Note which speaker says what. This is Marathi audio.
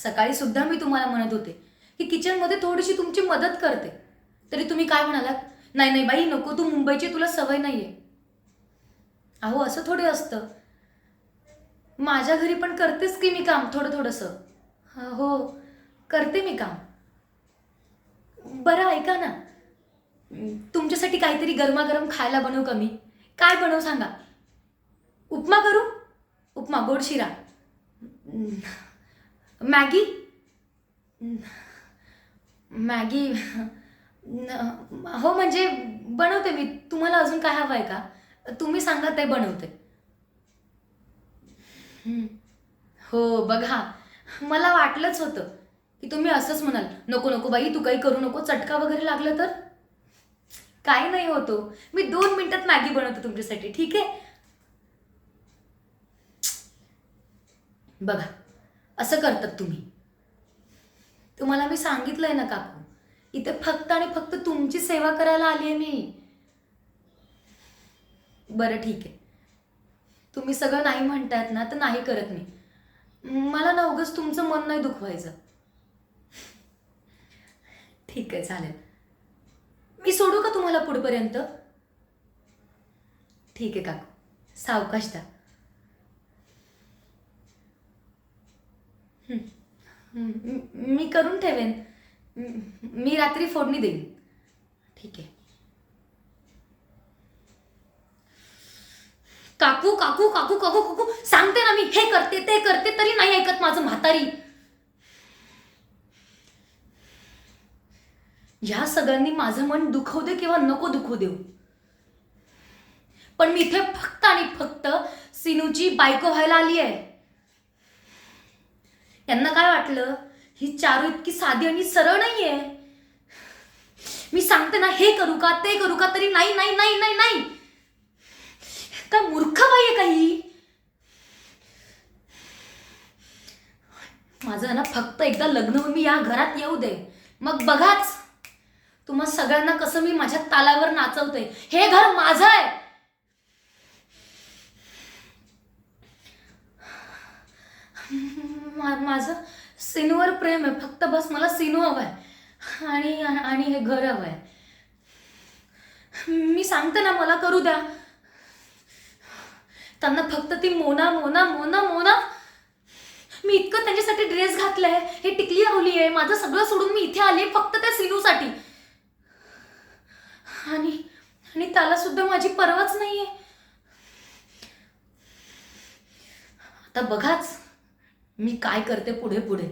Speaker 1: सकाळी सुद्धा मी तुम्हाला म्हणत होते की किचनमध्ये थोडीशी तुमची मदत करते, तरी तुम्ही काय म्हणालात, नाही नाही बाई नको, तू मुंबईची, तुला सवय नाहीये. अहो असं थोडे असतं, माझ्या घरी पण करतेच की मी काम थोडं थोडंसं. हो, करते मी काम. बरं ऐका ना, तुमच्यासाठी काहीतरी गरमागरम खायला बनवू का मी? काय बनवू सांगा? उपमा करू? उपमा, गोड शिरा, मॅगी. मॅगी हो म्हणजे बनवते मी. तुम्हाला अजून काय हवं आहे का? तुम्ही सांगा ते बनवते. हं. हो बघा, मला वाटलंच होतं की तुम्ही असंच म्हणाल, नको नको बाई तू काही करू नको, चटका वगैरे लागला तर. काही नाही होतो, मी 2 मिनिटात मॅगी बनवते तुमच्यासाठी, ठीक आहे? बघा, असं करतात तुम्ही. तुम्हाला मी सांगितलंय ना काकू, इथे फक्त आणि फक्त तुमची सेवा करायला आली आहे मी. बरं ठीक आहे, तुम्ही सगळं नाही म्हणतायत ना, तर नाही करत मी. मला ना उगाच तुमचं मन नाही दुखवायचं. ठीक आहे चालेल. मी सोडू का तुम्हाला पुढपर्यंत? ठीक आहे काकू, सावकाश द्या. हं, मी करून ठेवेन. मी रात्री फोडणी देईन. ठीक आहे. काकू काकू काकू काकू काकू सांगते ना, मी हे करते ते करते तरी नाही ऐकत माझं म्हातारी. ह्या सगळ्यांनी माझं मन दुखवू दे किंवा नको दुखवू देऊ, पण मी इथे फक्त आणि फक्त सिनूची बायको व्हायला आली आहे. यांना काय वाटलं, ही चारू इतकी साधी आणि सरळ नाहीये. मी सांगते ना, हे करू का ते करू का, तरी नाही नाही नाही नाही नाही. काय मूर्ख बाई आहे काही. माझं ना फक्त एकदा लग्न होऊन मी या घरात येऊ दे, मग बघाच तुम्हा सगळ्यांना कसं मी माझ्या तालावर नाचवते. हे घर माझं आहे. माझं सिनूवर प्रेम आहे, फक्त बस मला सिनू हवाय आणि आणि हे घर हवंय. मी सांगते ना, मला करू द्या. त्यांना फक्त ती मोना मोना मोना मोना. मी इतकं त्यांच्यासाठी ड्रेस घातलाय, हे टिकली लावली आहे, माझं सगळं सोडून मी इथे आले फक्त त्या सिनूसाठी. आणि आणि त्याला सुद्धा माझी पर्वाच नाहीये. आता बघाच मी काय करते पुढे पुढे.